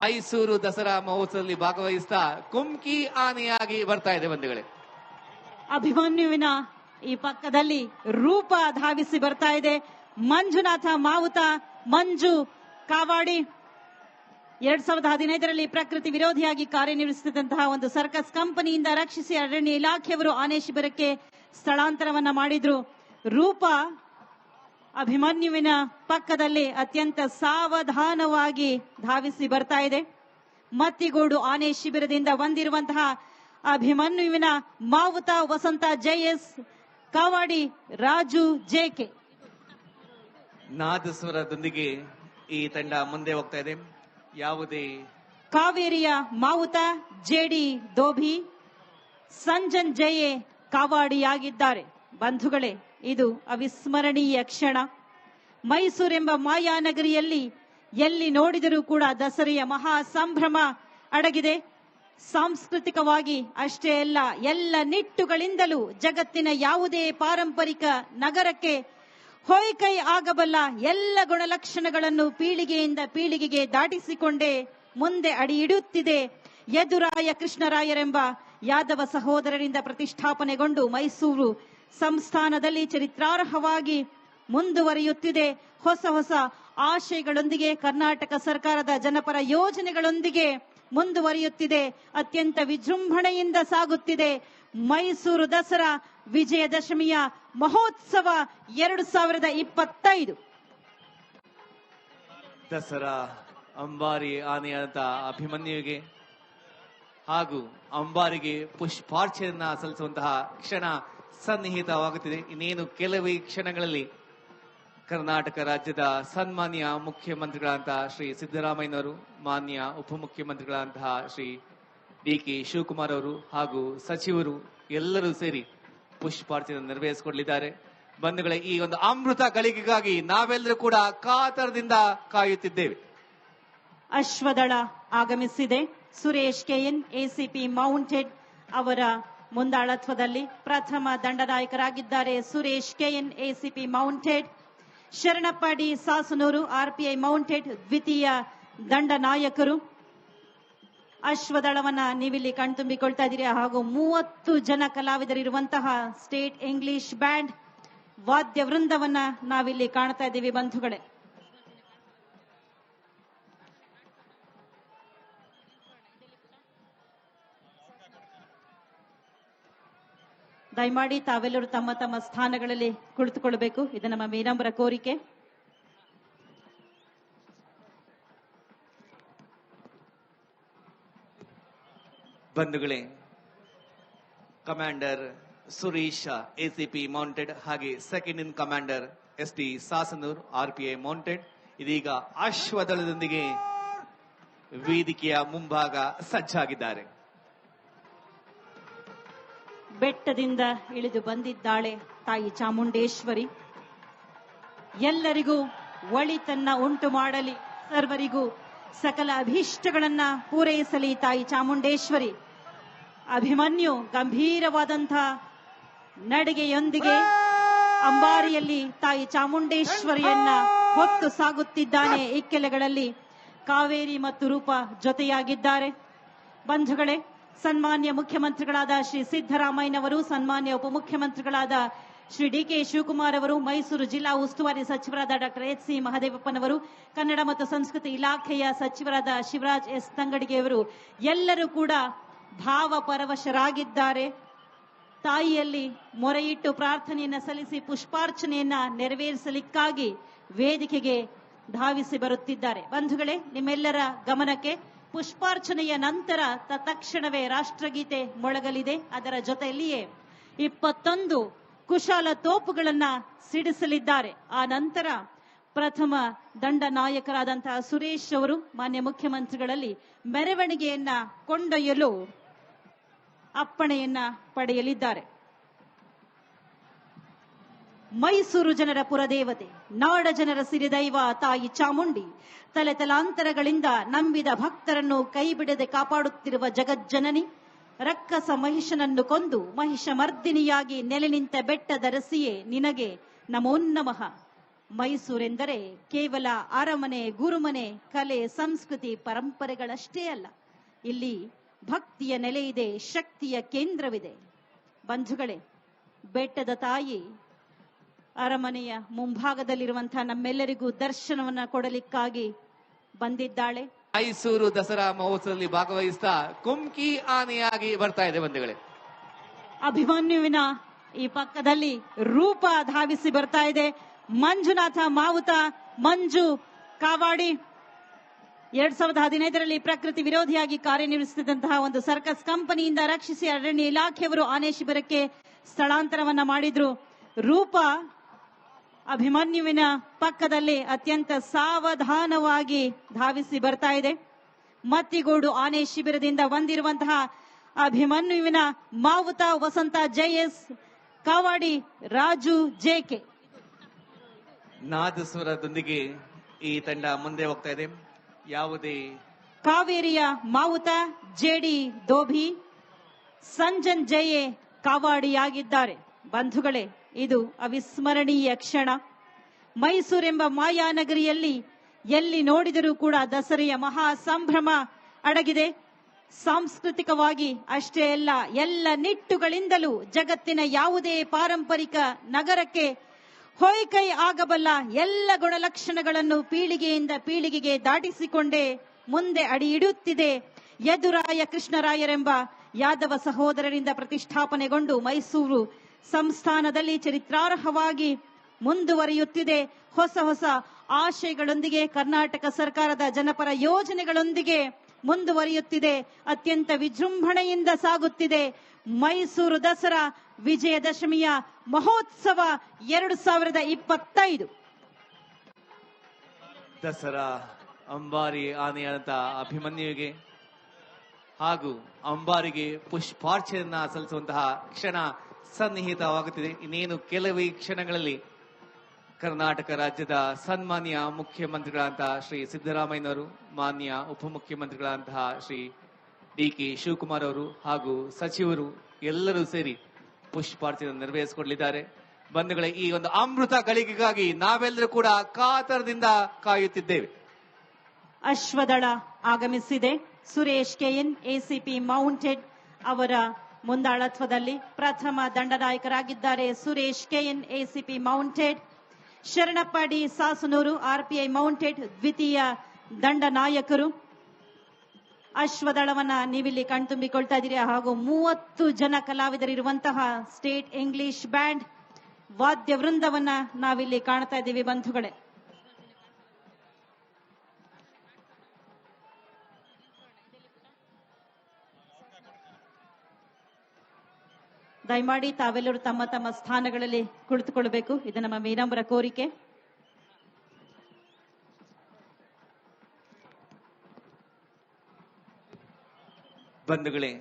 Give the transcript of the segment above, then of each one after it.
ಮೈಸೂರು ದಸರಾ ಮಹೋತ್ಸವದಲ್ಲಿ ಭಾಗವಹಿಸ್ತಾ ಕುಮ್ಕಿ ಆನೆಯಾಗಿ ಬರ್ತಾ ಇದೆ ಬಂಧುಗಳೇ. ಅಭಿಮನ್ಯುವಿನ ಈ ಪಕ್ಕದಲ್ಲಿ ರೂಪ ಧಾವಿಸಿ ಬರ್ತಾ ಇದೆ. ಮಂಜುನಾಥ ಮಾವುತ, ಮಂಜು ಕಾವಾಡಿ 2015ರಲ್ಲಿ ಪ್ರಕೃತಿ ವಿರೋಧಿಯಾಗಿ ಕಾರ್ಯನಿರ್ವಹಿಸುತ್ತಿದ್ದಂತಹ ಒಂದು ಸರ್ಕಸ್ ಕಂಪನಿಯಿಂದ ರಕ್ಷಿಸಿ ಅರಣ್ಯ ಇಲಾಖೆಯವರು ಆನೆ ಶಿಬಿರಕ್ಕೆ ಸ್ಥಳಾಂತರವನ್ನ ಮಾಡಿದ್ರು. ರೂಪ ಅಭಿಮನ್ಯುವಿನ ಪಕ್ಕದಲ್ಲಿ ಅತ್ಯಂತ ಸಾವಧಾನವಾಗಿ ಧಾವಿಸಿ ಬರ್ತಾ ಇದೆ. ಮತ್ತಿಗೋಡು ಆನೆ ಶಿಬಿರದಿಂದ ಬಂದಿರುವಂತಹ ಅಭಿಮನ್ಯುವಿನ ಮಾವುತ ವಸಂತ ಜೆಎಸ್, ಕಾವಾಡಿ ರಾಜು ಜೆಕೆ. ನಾದಸ್ವರದೊಂದಿಗೆ ಈ ತಂಡ ಮುಂದೆ ಹೋಗ್ತಾ ಇದೆ. ಯಾವುದೇ ಕಾವೇರಿಯ ಮಾವುತ ಜೆಡಿ ದೋಭಿ, ಸಂಜನ್ ಜಯೆ ಕಾವಾಡಿಯಾಗಿದ್ದಾರೆ. ಬಂಧುಗಳೇ, ಇದು ಅವಿಸ್ಮರಣೀಯ ಕ್ಷಣ. ಮೈಸೂರೆಂಬ ಮಾಯಾನಗರಿಯಲ್ಲಿ ಎಲ್ಲಿ ನೋಡಿದರೂ ಕೂಡ ದಸರೆಯ ಮಹಾ ಸಂಭ್ರಮ ಅಡಗಿದೆ. ಸಾಂಸ್ಕೃತಿಕವಾಗಿ ಅಷ್ಟೇ ಅಲ್ಲ, ಎಲ್ಲ ನಿಟ್ಟುಗಳಿಂದಲೂ ಜಗತ್ತಿನ ಯಾವುದೇ ಪಾರಂಪರಿಕ ನಗರಕ್ಕೆ ಹೊಯ್ಕೈ ಆಗಬಲ್ಲ ಎಲ್ಲ ಗುಣಲಕ್ಷಣಗಳನ್ನು ಪೀಳಿಗೆಯಿಂದ ಪೀಳಿಗೆಗೆ ದಾಟಿಸಿಕೊಂಡೇ ಮುಂದೆ ಅಡಿ ಇಡುತ್ತಿದೆ. ಯದುರಾಯ ಕೃಷ್ಣರಾಯರೆಂಬ ಯಾದವ ಸಹೋದರರಿಂದ ಪ್ರತಿಷ್ಠಾಪನೆಗೊಂಡು ಮೈಸೂರು ಸಂಸ್ಥಾನದಲ್ಲಿ ಚರಿತ್ರಾರ್ಹವಾಗಿ ಮುಂದುವರಿಯುತ್ತಿದೆ. ಹೊಸ ಹೊಸ ಆಶಯಗಳೊಂದಿಗೆ ಕರ್ನಾಟಕ ಸರ್ಕಾರದ ಜನಪರ ಯೋಜನೆಗಳೊಂದಿಗೆ ಮುಂದುವರಿಯುತ್ತಿದೆ. ಅತ್ಯಂತ ವಿಜೃಂಭಣೆಯಿಂದ ಸಾಗುತ್ತಿದೆ ಮೈಸೂರು ದಸರಾ ವಿಜಯದಶಮಿಯ ಮಹೋತ್ಸವ 2025. ದಸರಾ ಅಂಬಾರಿ ಆನೆಯಾದ ಅಭಿಮನ್ಯುವಿಗೆ ಹಾಗೂ ಅಂಬಾರಿಗೆ ಪುಷ್ಪಾರ್ಚನೆಯನ್ನ ಸಲ್ಲಿಸುವಂತಹ ಕ್ಷಣ ಸನ್ನಿಹಿತವಾಗುತ್ತಿದೆ. ಇನ್ನೇನು ಕೆಲವೇ ಕ್ಷಣಗಳಲ್ಲಿ ಕರ್ನಾಟಕ ರಾಜ್ಯದ ಸನ್ಮಾನ್ಯ ಮುಖ್ಯಮಂತ್ರಿಗಳಂತಹ ಶ್ರೀ ಸಿದ್ದರಾಮಯ್ಯನವರು, ಮಾನ್ಯ ಉಪಮುಖ್ಯಮಂತ್ರಿಗಳಂತಹ ಶ್ರೀ ಡಿ.ಕೆ. ಶಿವಕುಮಾರ್ ಅವರು ಹಾಗೂ ಸಚಿವರು ಎಲ್ಲರೂ ಸೇರಿ ಪುಷ್ಪಾರ್ಚನೆ ನೆರವೇರಿಸಿಕೊಡಲಿದ್ದಾರೆ. ಬಂಧುಗಳೇ, ಈ ಒಂದು ಅಮೃತ ಗಳಿಗೆಗಾಗಿ ನಾವೆಲ್ಲರೂ ಕೂಡ ಕಾತರದಿಂದ ಕಾಯುತ್ತಿದ್ದೇವೆ. ಅಶ್ವದಳ ಆಗಮಿಸಿದೆ. ಸುರೇಶ್ ಕೆಎನ್ ಎಸಿಪಿ ಮೌಂಟೆಡ್ ಅವರ ಮುಂದಾಳತ್ವದಲ್ಲಿ ಪ್ರಥಮ ದಂಡನಾಯಕರಾಗಿದ್ದಾರೆ. Suresh KN ACP mounted, Sharanappa D Sasanur RPI mounted ದ್ವಿತೀಯ ದಂಡನಾಯಕರು. ಅಶ್ವದಳವನ್ನ ನೀವಿಲ್ಲಿ ಕಣ್ತುಂಬಿಕೊಳ್ತಾ ಇದ್ದೀರಿ. ಹಾಗೂ 30 ಜನ ಕಲಾವಿದರಿರುವಂತಹ ಸ್ಟೇಟ್ ಇಂಗ್ಲಿಷ್ ಬ್ಯಾಂಡ್ ವಾದ್ಯ ವೃಂದವನ್ನ ನಾವಿಲ್ಲಿ ಕಾಣ್ತಾ ಇದ್ದೀವಿ ಬಂಧುಗಳೇ. ದಯಮಾಡಿ ತಾವೆಲ್ಲರೂ ತಮ್ಮ ತಮ್ಮ ಸ್ಥಾನಗಳಲ್ಲಿ ಕುಳಿತುಕೊಳ್ಳಬೇಕು. ಇದು ನಮ್ಮ ವಿನಮ್ರ ಕೋರಿಕೆ. ಬಂಧುಗಳೇ, ಕಮಾಂಡರ್ ಸುರೇಶ್ ಎಸಿಪಿ ಮೌಂಟೆಡ್ ಹಾಗೆ second in commander S T. Sasanur RPI mounted ಇದೀಗ ಅಶ್ವದಳದೊಂದಿಗೆ ವೇದಿಕೆಯ ಮುಂಭಾಗ ಸಜ್ಜಾಗಿದ್ದಾರೆ. ಬೆಟ್ಟದಿಂದ ಇಳಿದು ಬಂದಿದ್ದಾಳೆ ತಾಯಿ ಚಾಮುಂಡೇಶ್ವರಿ. ಎಲ್ಲರಿಗೂ ಒಳಿತನ್ನ ಉಂಟು ಮಾಡಲಿ, ಸರ್ವರಿಗೂ ಸಕಲ ಅಭೀಷ್ಟಗಳನ್ನ ಪೂರೈಸಲಿ ತಾಯಿ ಚಾಮುಂಡೇಶ್ವರಿ. ಅಭಿಮನ್ಯು ಗಂಭೀರವಾದಂತಹ ನಡಿಗೆಯೊಂದಿಗೆ ಅಂಬಾರಿಯಲ್ಲಿ ತಾಯಿ ಚಾಮುಂಡೇಶ್ವರಿಯನ್ನ ಹೊತ್ತು ಸಾಗುತ್ತಿದ್ದಾನೆ. ಇಕ್ಕೆಲೆಗಳಲ್ಲಿ ಕಾವೇರಿ ಮತ್ತು ರೂಪ ಜೊತೆಯಾಗಿದ್ದಾರೆ. ಬಂಧುಗಳೇ, ಸನ್ಮಾನ್ಯ ಮುಖ್ಯಮಂತ್ರಿಗಳಾದ ಶ್ರೀ ಸಿದ್ದರಾಮಯ್ಯನವರು, ಸನ್ಮಾನ್ಯ ಉಪಮುಖ್ಯಮಂತ್ರಿಗಳಾದ ಶ್ರೀ ಡಿ.ಕೆ. ಶಿವಕುಮಾರ್ ಅವರು, ಮೈಸೂರು ಜಿಲ್ಲಾ ಉಸ್ತುವಾರಿ ಸಚಿವರಾದ ಡಾಕ್ಟರ್ ಎಚ್.ಸಿ. ಮಹದೇವಪ್ಪನವರು, ಕನ್ನಡ ಮತ್ತು ಸಂಸ್ಕೃತಿ ಇಲಾಖೆಯ ಸಚಿವರಾದ ಶಿವರಾಜ್ ಎಸ್. ತಂಗಡಿಗೆಯವರು ಎಲ್ಲರೂ ಕೂಡ ಭಾವಪರವಶರಾಗಿದ್ದಾರೆ. ತಾಯಿಯಲ್ಲಿ ಮೊರೆಯಿಟ್ಟು ಪ್ರಾರ್ಥನೆಯನ್ನ ಸಲ್ಲಿಸಿ ಪುಷ್ಪಾರ್ಚನೆಯನ್ನ ನೆರವೇರಿಸಲಿಕ್ಕಾಗಿ ವೇದಿಕೆಗೆ ಧಾವಿಸಿ ಬರುತ್ತಿದ್ದಾರೆ. ಬಂಧುಗಳೇ, ನಿಮ್ಮೆಲ್ಲರ ಗಮನಕ್ಕೆ ಪುಷ್ಪಾರ್ಚನೆಯ ನಂತರ ತತ್ಕ್ಷಣವೇ ರಾಷ್ಟ್ರಗೀತೆ ಮೊಳಗಲಿದೆ. ಅದರ ಜೊತೆಯಲ್ಲಿಯೇ 21 ಕುಶಾಲ ತೋಪುಗಳನ್ನ ಸಿಡಿಸಲಿದ್ದಾರೆ. ಆ ನಂತರ ಪ್ರಥಮ ದಂಡನಾಯಕರಾದಂತಹ ಸುರೇಶ್ ಅವರು ಮಾನ್ಯ ಮುಖ್ಯಮಂತ್ರಿಗಳಲ್ಲಿ ಮೆರವಣಿಗೆಯನ್ನ ಕೊಂಡೊಯ್ಯಲು ಅಪ್ಪಣೆಯನ್ನ ಪಡೆಯಲಿದ್ದಾರೆ. ಮೈಸೂರು ಜನರ ಪುರದೇವತೆ, ನಾಡ ಜನರ ಸಿರಿದೈವ ತಾಯಿ ಚಾಮುಂಡಿ ತಲೆ ತಲಾಂತರಗಳಿಂದ ನಂಬಿದ ಭಕ್ತರನ್ನು ಕೈಬಿಡದೆ ಕಾಪಾಡುತ್ತಿರುವ ಜಗಜ್ಜನನಿ, ರಕ್ಕಸ ಮಹಿಷನನ್ನು ಕೊಂದು ಮಹಿಷ ಮರ್ದಿನಿಯಾಗಿ ನೆಲೆ ನಿಂತ ಬೆಟ್ಟದರಸಿಯೇ ನಿನಗೆ ನಮೋ ನಮಃ. ಮೈಸೂರೆಂದರೆ ಕೇವಲ ಅರಮನೆ, ಗುರುಮನೆ, ಕಲೆ, ಸಂಸ್ಕೃತಿ, ಪರಂಪರೆಗಳಷ್ಟೇ ಅಲ್ಲ. ಇಲ್ಲಿ ಭಕ್ತಿಯ ನೆಲೆ ಇದೆ, ಶಕ್ತಿಯ ಕೇಂದ್ರವಿದೆ. ಬಂಧುಗಳೇ, ಬೆಟ್ಟದ ತಾಯಿ ಅರಮನೆಯ ಮುಂಭಾಗದಲ್ಲಿರುವಂತಹ ನಮ್ಮೆಲ್ಲರಿಗೂ ದರ್ಶನವನ್ನ ಕೊಡಲಿಕ್ಕಾಗಿ ಬಂದಿದ್ದಾಳೆ. ಮೈಸೂರು ದಸರಾ ಮಹೋತ್ಸವದಲ್ಲಿ ಭಾಗವಹಿಸ್ತಾ ಕುಮ್ಕಿ ಆನೆಯಾಗಿ ಬರ್ತಾ ಇದೆ ಬಂಧುಗಳೇ. ಅಭಿಮನ್ಯುವಿನ ಈ ಪಕ್ಕದಲ್ಲಿ ರೂಪ ಧಾವಿಸಿ ಬರ್ತಾ ಇದೆ. ಮಂಜುನಾಥ ಮಾವುತ, ಮಂಜು ಕಾವಾಡಿ 2015ರಲ್ಲಿ ಪ್ರಕೃತಿ ವಿರೋಧಿಯಾಗಿ ಕಾರ್ಯನಿರ್ವಹಿಸುತ್ತಿದ್ದಂತಹ ಒಂದು ಸರ್ಕಸ್ ಕಂಪನಿಯಿಂದ ರಕ್ಷಿಸಿ ಅರಣ್ಯ ಇಲಾಖೆಯವರು ಆನೆ ಶಿಬಿರಕ್ಕೆ ಸ್ಥಳಾಂತರವನ್ನ ಮಾಡಿದ್ರು. ರೂಪ ಅಭಿಮನ್ಯುವಿನ ಪಕ್ಕದಲ್ಲಿ ಅತ್ಯಂತ ಸಾವಧಾನವಾಗಿ ಧಾವಿಸಿ ಬರ್ತಾ ಇದೆ. ಮತ್ತಿಗೋಡು ಆನೆ ಶಿಬಿರದಿಂದ ಬಂದಿರುವಂತಹ ಅಭಿಮನ್ಯುವಿನ ಮಾವುತ ವಸಂತ ಜೆಎಸ್, ಕಾವಾಡಿ ರಾಜು ಜೆಕೆ. ನಾದಸ್ವರದೊಂದಿಗೆ ಈ ತಂಡ ಮುಂದೆ ಹೋಗ್ತಾ ಇದೆ. ಯಾವುದೇ ಕಾವೇರಿಯ ಮಾವುತ ಜೆಡಿ ದೋಭಿ, ಸಂಜನ್ ಜಯೆ ಕಾವಾಡಿಯಾಗಿದ್ದಾರೆ. ಬಂಧುಗಳೇ, ಇದು ಅವಿಸ್ಮರಣೀಯ ಕ್ಷಣ. ಮೈಸೂರೆಂಬ ಮಾಯಾನಗರಿಯಲ್ಲಿ ಎಲ್ಲಿ ನೋಡಿದರೂ ಕೂಡ ದಸರೆಯ ಮಹಾ ಸಂಭ್ರಮ ಅಡಗಿದೆ. ಸಾಂಸ್ಕೃತಿಕವಾಗಿ ಅಷ್ಟೇ ಅಲ್ಲ, ಎಲ್ಲ ನಿಟ್ಟುಗಳಿಂದಲೂ ಜಗತ್ತಿನ ಯಾವುದೇ ಪಾರಂಪರಿಕ ನಗರಕ್ಕೆ ಹೊಯ್ಕೈ ಆಗಬಲ್ಲ ಎಲ್ಲ ಗುಣಲಕ್ಷಣಗಳನ್ನು ಪೀಳಿಗೆಯಿಂದ ಪೀಳಿಗೆಗೆ ದಾಟಿಸಿಕೊಂಡೇ ಮುಂದೆ ಅಡಿ ಇಡುತ್ತಿದೆ. ಯದುರಾಯ ಕೃಷ್ಣರಾಯರೆಂಬ ಯಾದವ ಸಹೋದರರಿಂದ ಪ್ರತಿಷ್ಠಾಪನೆಗೊಂಡು ಮೈಸೂರು ಸಂಸ್ಥಾನದಲ್ಲಿ ಚರಿತ್ರಾರ್ಹವಾಗಿ ಮುಂದುವರಿಯುತ್ತಿದೆ. ಹೊಸ ಹೊಸ ಆಶಯಗಳೊಂದಿಗೆ ಕರ್ನಾಟಕ ಸರ್ಕಾರದ ಜನಪರ ಯೋಜನೆಗಳೊಂದಿಗೆ ಮುಂದುವರಿಯುತ್ತಿದೆ. ಅತ್ಯಂತ ವಿಜೃಂಭಣೆಯಿಂದ ಸಾಗುತ್ತಿದೆ ಮೈಸೂರು ದಸರಾ ವಿಜಯದಶಮಿಯ ಮಹೋತ್ಸವ 2025. ದಸರಾ ಅಂಬಾರಿ ಆನೆಯಾದಂತ ಅಭಿಮನ್ಯುವಿಗೆ ಹಾಗೂ ಅಂಬಾರಿಗೆ ಪುಷ್ಪಾರ್ಚನೆಯನ್ನ ಸಲ್ಲಿಸುವಂತಹ ಕ್ಷಣ ಸನ್ನಿಹಿತವಾಗುತ್ತಿದೆ. ಇನ್ನೇನು ಕೆಲವೇ ಕ್ಷಣಗಳಲ್ಲಿ ಕರ್ನಾಟಕ ರಾಜ್ಯದ ಸನ್ಮಾನ್ಯ ಮುಖ್ಯಮಂತ್ರಿಗಳಂತಹ ಶ್ರೀ ಸಿದ್ದರಾಮಯ್ಯನವರು, ಮಾನ್ಯ ಉಪಮುಖ್ಯಮಂತ್ರಿಗಳಂತಹ ಶ್ರೀ ಡಿ.ಕೆ. ಶಿವಕುಮಾರ್ ಅವರು ಹಾಗೂ ಸಚಿವರು ಎಲ್ಲರೂ ಸೇರಿ ಪುಷ್ಪಾರ್ಚನೆ ನೆರವೇರಿಸಿಕೊಡಲಿದ್ದಾರೆ. ಬಂಧುಗಳೇ, ಈ ಒಂದು ಅಮೃತ ಗಳಿಗೆಗಾಗಿ ನಾವೆಲ್ಲರೂ ಕೂಡ ಕಾತರದಿಂದ ಕಾಯುತ್ತಿದ್ದೇವೆ. ಅಶ್ವದಳ ಆಗಮಿಸಿದೆ. ಸುರೇಶ್ ಕೆಎನ್ ಎಸಿಪಿ ಮೌಂಟೆಡ್ ಅವರ ಮುಂದಾಳತ್ವದಲ್ಲಿ ಪ್ರಥಮ ದಂಡನಾಯಕರಾಗಿದ್ದಾರೆ Suresh KN ACP mounted. Sharanappa D Sasanur RPI mounted ದ್ವಿತೀಯ ದಂಡನಾಯಕರು. ಅಶ್ವದಳವನ್ನ ನೀವಿಲ್ಲಿ ಕಣ್ತುಂಬಿಕೊಳ್ತಾ ಇದ್ದೀರಿ. ಹಾಗೂ 30 ಜನ ಕಲಾವಿದರಿರುವಂತಹ ಸ್ಟೇಟ್ ಇಂಗ್ಲಿಷ್ ಬ್ಯಾಂಡ್ ವಾದ್ಯ ವೃಂದವನ್ನ ನಾವಿಲ್ಲಿ ಕಾಣ್ತಾ ಇದ್ದೀವಿ ಬಂಧುಗಳೇ. ದಯಮಾಡಿ ತಾವೆಲ್ಲರೂ ತಮ್ಮ ತಮ್ಮ ಸ್ಥಾನಗಳಲ್ಲಿ ಕುಳಿತುಕೊಳ್ಳಬೇಕು. ಇದು ನಮ್ಮ ವಿನಮ್ರ ಕೋರಿಕೆ. ಬಂಧುಗಳೇ,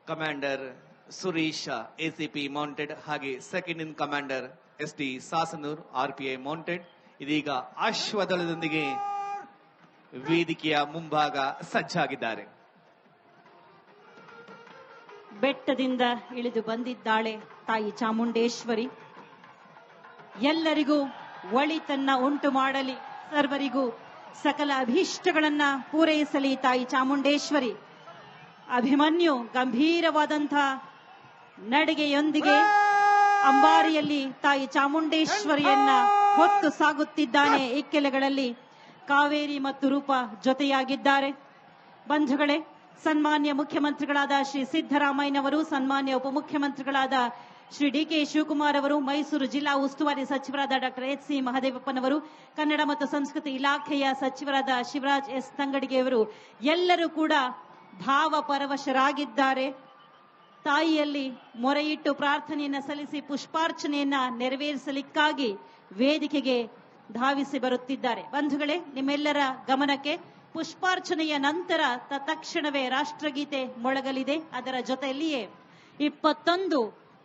ಕಮಾಂಡರ್ ಸುರೀಶ್ ಎಸಿಪಿ ಮೌಂಟೆಡ್ ಹಾಗೆ second in commander S D. Sasanur RPI mounted ಇದೀಗ ಅಶ್ವದಳದೊಂದಿಗೆ ವೇದಿಕೆಯ ಮುಂಭಾಗ ಸಜ್ಜಾಗಿದ್ದಾರೆ. ಬೆಟ್ಟದಿಂದ ಇಳಿದು ಬಂದಿದ್ದಾಳೆ ತಾಯಿ ಚಾಮುಂಡೇಶ್ವರಿ. ಎಲ್ಲರಿಗೂ ಒಳಿತನ್ನ ಉಂಟು ಮಾಡಲಿ, ಸರ್ವರಿಗೂ ಸಕಲ ಅಭೀಷ್ಟಗಳನ್ನ ಪೂರೈಸಲಿ ತಾಯಿ ಚಾಮುಂಡೇಶ್ವರಿ. ಅಭಿಮನ್ಯು ಗಂಭೀರವಾದಂಥ ನಡಿಗೆಯೊಂದಿಗೆ ಅಂಬಾರಿಯಲ್ಲಿ ತಾಯಿ ಚಾಮುಂಡೇಶ್ವರಿಯನ್ನ ಹೊತ್ತು ಸಾಗುತ್ತಿದ್ದಾನೆ. ಇಕ್ಕೆಲೆಗಳಲ್ಲಿ ಕಾವೇರಿ ಮತ್ತು ರೂಪ ಜೊತೆಯಾಗಿದ್ದಾರೆ. ಬಂಧುಗಳೇ, ಸನ್ಮಾನ್ಯ ಮುಖ್ಯಮಂತ್ರಿಗಳಾದ ಶ್ರೀ ಸಿದ್ದರಾಮಯ್ಯನವರು, ಸನ್ಮಾನ್ಯ ಉಪಮುಖ್ಯಮಂತ್ರಿಗಳಾದ ಶ್ರೀ ಡಿ.ಕೆ. ಶಿವಕುಮಾರ್ ಅವರು, ಮೈಸೂರು ಜಿಲ್ಲಾ ಉಸ್ತುವಾರಿ ಸಚಿವರಾದ ಡಾಕ್ಟರ್ ಎಚ್.ಸಿ. ಮಹದೇವಪ್ಪನವರು, ಕನ್ನಡ ಮತ್ತು ಸಂಸ್ಕೃತಿ ಇಲಾಖೆಯ ಸಚಿವರಾದ ಶಿವರಾಜ್ ಎಸ್. ತಂಗಡಿಗೆಯವರು ಎಲ್ಲರೂ ಕೂಡ ಭಾವಪರವಶರಾಗಿದ್ದಾರೆ. ತಾಯಿಯಲ್ಲಿ ಮೊರೆಯಿಟ್ಟು ಪ್ರಾರ್ಥನೆಯನ್ನ ಸಲ್ಲಿಸಿ ಪುಷ್ಪಾರ್ಚನೆಯನ್ನ ನೆರವೇರಿಸಲಿಕ್ಕಾಗಿ ವೇದಿಕೆಗೆ ಧಾವಿಸಿ ಬರುತ್ತಿದ್ದಾರೆ. ಬಂಧುಗಳೇ, ನಿಮ್ಮೆಲ್ಲರ ಗಮನಕ್ಕೆ ಪುಷ್ಪಾರ್ಚನೆಯ ನಂತರ ತತ್ಕ್ಷಣವೇ ರಾಷ್ಟ್ರಗೀತೆ ಮೊಳಗಲಿದೆ. ಅದರ ಜೊತೆಯಲ್ಲಿಯೇ 21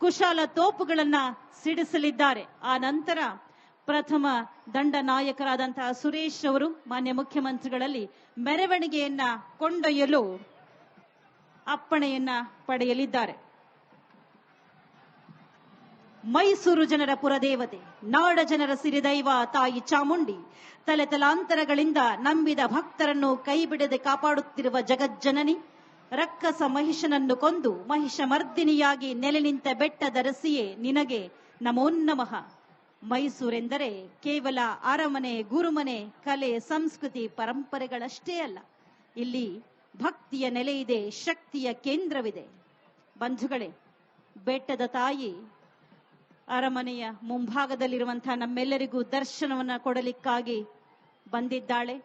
ಕುಶಾಲ ತೋಪುಗಳನ್ನ ಸಿಡಿಸಲಿದ್ದಾರೆ. ಆ ನಂತರ ಪ್ರಥಮ ದಂಡ ನಾಯಕರಾದಂತಹ ಸುರೇಶ್ ಅವರು ಮಾನ್ಯ ಮುಖ್ಯಮಂತ್ರಿಗಳಲ್ಲಿ ಮೆರವಣಿಗೆಯನ್ನ ಕೊಂಡೊಯ್ಯಲು ಅಪ್ಪಣೆಯನ್ನ ಪಡೆಯಲಿದ್ದಾರೆ. ಮೈಸೂರು ಜನರ ಪುರದೇವತೆ, ನಾಡ ಜನರ ಸಿರಿದೈವ ತಾಯಿ ಚಾಮುಂಡಿ, ತಲೆ ತಲಾಂತರಗಳಿಂದ ನಂಬಿದ ಭಕ್ತರನ್ನು ಕೈಬಿಡದೆ ಕಾಪಾಡುತ್ತಿರುವ ಜಗಜ್ಜನನಿ, ರಕ್ಕಸ ಮಹಿಷನನ್ನು ಕೊಂದು ಮಹಿಷಮರ್ದಿನಿಯಾಗಿ ನೆಲೆ ನಿಂತ ಬೆಟ್ಟದರಸಿಯೇ ನಿನಗೆ ನಮೋ ನಮಃ. ಮೈಸೂರೆಂದರೆ ಕೇವಲ ಅರಮನೆ, ಗುರುಮನೆ, ಕಲೆ, ಸಂಸ್ಕೃತಿ, ಪರಂಪರೆಗಳಷ್ಟೇ ಅಲ್ಲ. ಇಲ್ಲಿ ಭಕ್ತಿಯ ನೆಲೆಯಿದೆ, ಶಕ್ತಿಯ ಕೇಂದ್ರವಿದೆ. ಬಂಧುಗಳೇ, ಬೆಟ್ಟದ ತಾಯಿ ಅರಮನೆಯ ಮುಂಭಾಗದಲ್ಲಿರುವಂತಹ ನಮ್ಮೆಲ್ಲರಿಗೂ ದರ್ಶನವನ್ನ ಕೊಡಲಿಕ್ಕಾಗಿ ಬಂದಿದ್ದಾಳೆ.